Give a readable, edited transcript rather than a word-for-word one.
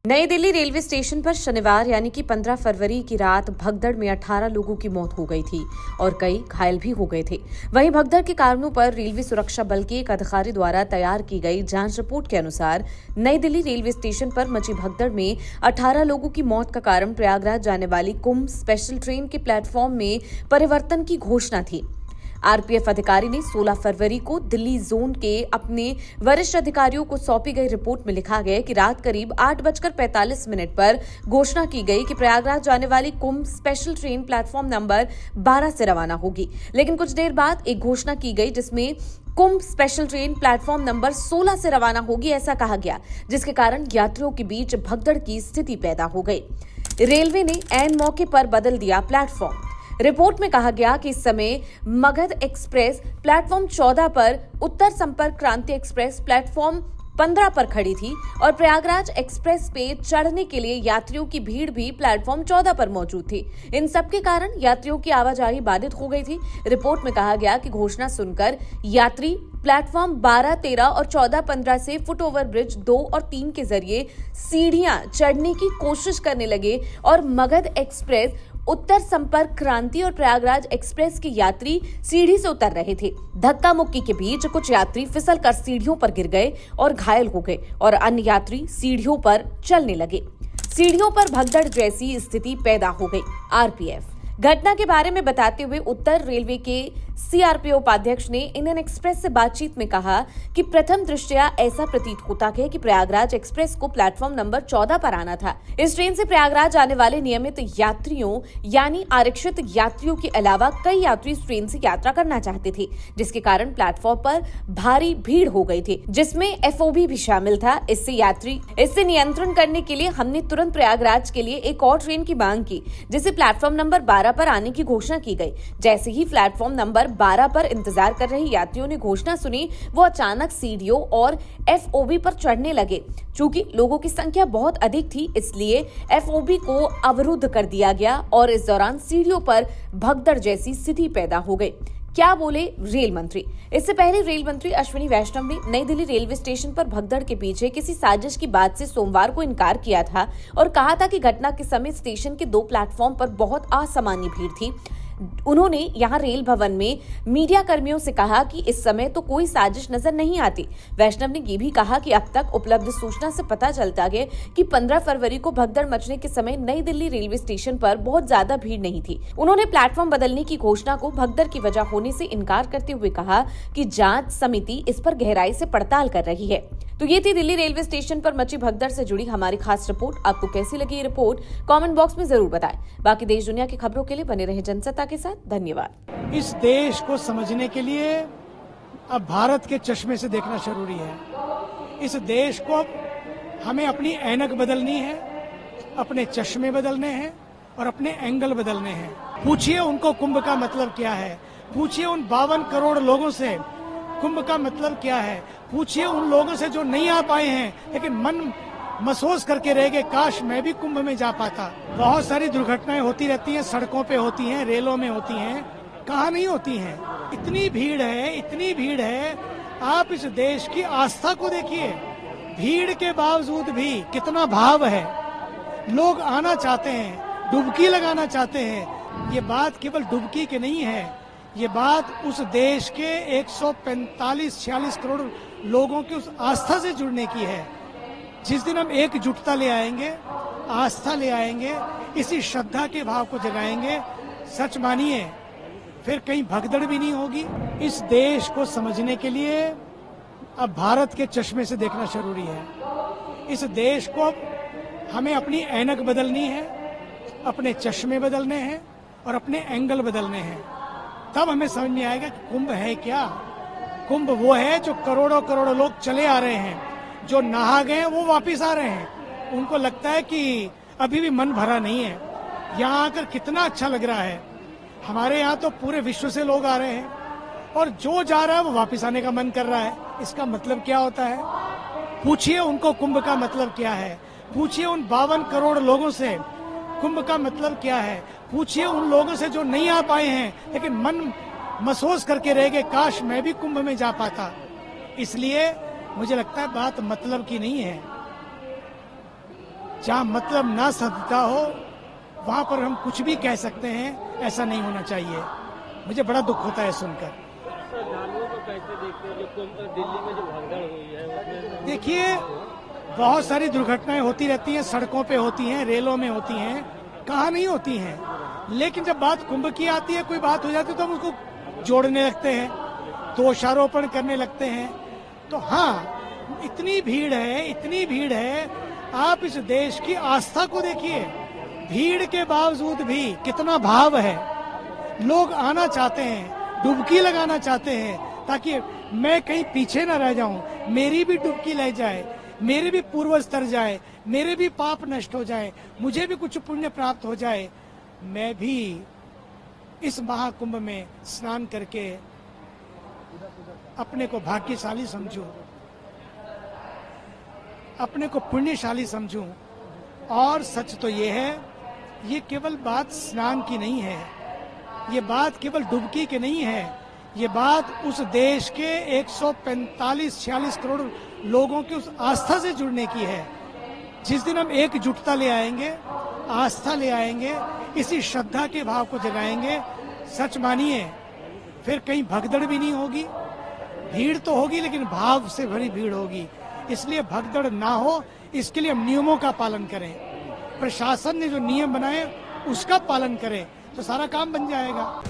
नई Delhi railway station पर शनिवार यानी कि 15 फरवरी की रात भगदड़ में 18 लोगों की मौत हो गई थी और कई घायल भी हो गए थे। वहीं भगदड़ के कारणों पर रेलवे सुरक्षा बल के एक अधिकारी द्वारा तैयार की गई जांच रिपोर्ट के अनुसार नई दिल्ली रेलवे स्टेशन पर मची भगदड़ में 18 लोगों की मौत का कारण प्रयागराज जाने वाली कुंभ स्पेशल ट्रेन के प्लेटफॉर्म में परिवर्तन की घोषणा थी। आरपीएफ अधिकारी ने 16 फरवरी को दिल्ली जोन के अपने वरिष्ठ अधिकारियों को सौंपी गई रिपोर्ट में लिखा गया कि रात करीब 8:45 पर घोषणा की गई कि प्रयागराज जाने वाली कुंभ स्पेशल ट्रेन प्लेटफॉर्म नंबर 12 से रवाना होगी। लेकिन कुछ देर बाद एक घोषणा की गई जिसमें कुंभ स्पेशल ट्रेन प्लेटफॉर्म नंबर 16 से रवाना होगी ऐसा कहा गया, जिसके कारण यात्रियों के बीच भगदड़ की स्थिति पैदा हो गई। रेलवे ने ऐन मौके पर बदल दिया प्लेटफॉर्म। रिपोर्ट में कहा गया कि इस समय मगध एक्सप्रेस प्लेटफॉर्म 14 पर, उत्तर संपर्क क्रांति एक्सप्रेस प्लेटफॉर्म 15 पर खड़ी थी और प्रयागराज एक्सप्रेस पे चढ़ने के लिए यात्रियों की भीड़ भी प्लेटफॉर्म 14 पर मौजूद थी। इन सब के कारण यात्रियों की आवाजाही बाधित हो गई थी। रिपोर्ट में कहा गया कि घोषणा सुनकर यात्री प्लेटफॉर्म 12, 13 और 14, 15 से फुट ओवर ब्रिज 2 और 3 के जरिए सीढ़ियां चढ़ने की कोशिश करने लगे और मगध एक्सप्रेस, उत्तर संपर्क क्रांति और प्रयागराज एक्सप्रेस के यात्री सीढ़ी से उतर रहे थे। धक्का मुक्की के बीच कुछ यात्री फिसलकर सीढ़ियों पर गिर गए और घायल हो गए और अन्य यात्री सीढ़ियों पर चलने लगे। सीढ़ियों पर भगदड़ जैसी स्थिति पैदा हो गई। आरपीएफ घटना के बारे में बताते हुए उत्तर रेलवे के सीआरपीओ उपाध्यक्ष ने इंडियन एक्सप्रेस से बातचीत में कहा कि प्रथम दृष्टया ऐसा प्रतीत होता है कि प्रयागराज एक्सप्रेस को प्लेटफॉर्म नंबर 14 पर आना था। इस ट्रेन से प्रयागराज आने वाले नियमित यात्रियों यानी आरक्षित यात्रियों के अलावा कई यात्री इस ट्रेन से यात्रा करना चाहते थे, जिसके कारण प्लेटफॉर्म पर भारी भीड़ हो गई थी, जिसमें एफओबी भी शामिल था। इससे नियंत्रण करने के लिए हमने तुरंत प्रयागराज के लिए एक और ट्रेन की मांग की, जिसे प्लेटफॉर्म नंबर 12 पर आने की घोषणा की गई। जैसे ही प्लेटफॉर्म नंबर 12 पर इंतजार कर रहे यात्रियों ने घोषणा सुनी, वो अचानक सीढ़ियों और एफओबी पर चढ़ने लगे। चूंकि लोगों की संख्या बहुत अधिक थी, इसलिए एफओबी को अवरुद्ध कर दिया गया और इस दौरान सीढ़ियों पर भगदड़ जैसी स्थिति पैदा हो गई। क्या बोले रेल मंत्री? इससे पहले रेल मंत्री अश्विनी वैष्णव ने नई दिल्ली रेलवे स्टेशन पर भगदड़ के पीछे किसी साजिश की बात से सोमवार को इनकार किया था और कहा था कि घटना के समय स्टेशन के 2 प्लेटफॉर्म पर बहुत असामान्य भीड़ थी। उन्होंने यहां रेल भवन में मीडिया कर्मियों से कहा कि इस समय तो कोई साजिश नजर नहीं आती। वैष्णव ने ये भी कहा कि अब तक उपलब्ध सूचना से पता चलता है कि 15 फरवरी को भगदड़ मचने के समय नई दिल्ली रेलवे स्टेशन पर बहुत ज्यादा भीड़ नहीं थी। उन्होंने प्लेटफॉर्म बदलने की घोषणा को भगदड़ की वजह होने से इनकार करते हुए कहा कि जांच समिति इस पर गहराई से पड़ताल कर रही है। तो ये थी दिल्ली रेलवे स्टेशन पर मची भगदड़ से जुड़ी हमारी खास रिपोर्ट। आपको कैसी लगी ये रिपोर्ट कमेंट बॉक्स में जरूर बताएं। बाकी देश दुनिया की खबरों के लिए बने रहे जनसत्ता के साथ। धन्यवाद। इस देश को समझने के लिए अब भारत के चश्मे से देखना जरूरी है। इस देश को हमें अपनी ऐनक बदलनी है, अपने चश्मे बदलने हैं और अपने एंगल बदलने हैं। पूछिए उनको कुंभ का मतलब क्या है, पूछिए उन 52 करोड़ लोगों से कुंभ का मतलब क्या है, पूछिए उन लोगों से जो नहीं आ पाए हैं लेकिन मन महसूस करके रह गए, काश मैं भी कुंभ में जा पाता। बहुत सारी दुर्घटनाएं होती रहती हैं, सड़कों पे होती हैं, रेलों में होती हैं, कहाँ नहीं होती हैं। इतनी भीड़ है। आप इस देश की आस्था को देखिए, भीड़ के बावजूद भी कितना भाव है। लोग आना चाहते हैं, डुबकी लगाना चाहते हैं। ये बात केवल डुबकी की नहीं है, ये बात उस देश के 145-46 करोड़ लोगों की उस आस्था से जुड़ने की है। जिस दिन हम एकजुटता ले आएंगे, आस्था ले आएंगे, इसी श्रद्धा के भाव को जगाएंगे, सच मानिए फिर कहीं भगदड़ भी नहीं होगी। इस देश को समझने के लिए अब भारत के चश्मे से देखना जरूरी है। इस देश को हमें अपनी ऐनक बदलनी है, अपने चश्मे बदलने हैं और अपने एंगल बदलने हैं। तब हमें समझ में आएगा कि कुंभ है क्या। कुंभ वो है जो करोड़ों करोड़ों लोग चले आ रहे हैं, जो नहा गए वो वापस आ रहे हैं। उनको लगता है कि अभी भी मन भरा नहीं है, यहाँ आकर कितना अच्छा लग रहा है। हमारे यहाँ तो पूरे विश्व से लोग आ रहे हैं और जो जा रहा है वो वापस आने का मन कर रहा है। इसका मतलब क्या होता है? पूछिए उनको कुंभ का मतलब क्या है, पूछिए उन 52 करोड़ लोगों से कुंभ का मतलब क्या है, पूछिए उन लोगों से जो नहीं आ पाए हैं लेकिन मन महसूस करके रह गए, काश मैं भी कुंभ में जा पाता। इसलिए मुझे लगता है बात मतलब की नहीं है, जहाँ मतलब ना सदता हो वहाँ पर हम कुछ भी कह सकते हैं, ऐसा नहीं होना चाहिए। मुझे बड़ा दुख होता है सुनकर। श्रद्धालुओं को कैसे देखते हैं जो कुंभ दिल्ली में जो भगदड़ हुई है उसमें? देखिए, बहुत सारी दुर्घटनाएं होती रहती हैं, सड़कों पे होती हैं, रेलों में होती हैं, कहाँ नहीं होती हैं। लेकिन जब बात कुंभ की आती है, कोई बात हो जाती है तो हम उसको जोड़ने लगते हैं, दोषारोपण करने लगते हैं। तो हाँ, इतनी भीड़ है, आप इस देश की आस्था को देखिए। भीड़ के बावजूद भी कितना भाव है, लोग आना चाहते हैं, डुबकी लगाना चाहते हैं, ताकि मैं कहीं पीछे न रह जाऊं, मेरी भी डुबकी लग जाए, मेरे भी पूर्वज तर जाए, मेरे भी पाप नष्ट हो जाए, मुझे भी कुछ पुण्य प्राप्त हो जाए, मैं भी इस महाकुंभ में स्नान करके अपने को भाग्यशाली समझूं, अपने को पुण्यशाली समझूं। और सच तो ये है, ये केवल बात स्नान की नहीं है, ये बात केवल डुबकी की नहीं है, ये बात उस देश के 145-46 करोड़ लोगों की उस आस्था से जुड़ने की है। जिस दिन हम एकजुटता ले आएंगे, आस्था ले आएंगे, इसी श्रद्धा के भाव को जगाएंगे, सच मानिए फिर कहीं भगदड़ भी नहीं होगी। भीड़ तो होगी लेकिन भाव से भरी भीड़ होगी। इसलिए भगदड़ ना हो, इसके लिए हम नियमों का पालन करें, प्रशासन ने जो नियम बनाए उसका पालन करें, तो सारा काम बन जाएगा।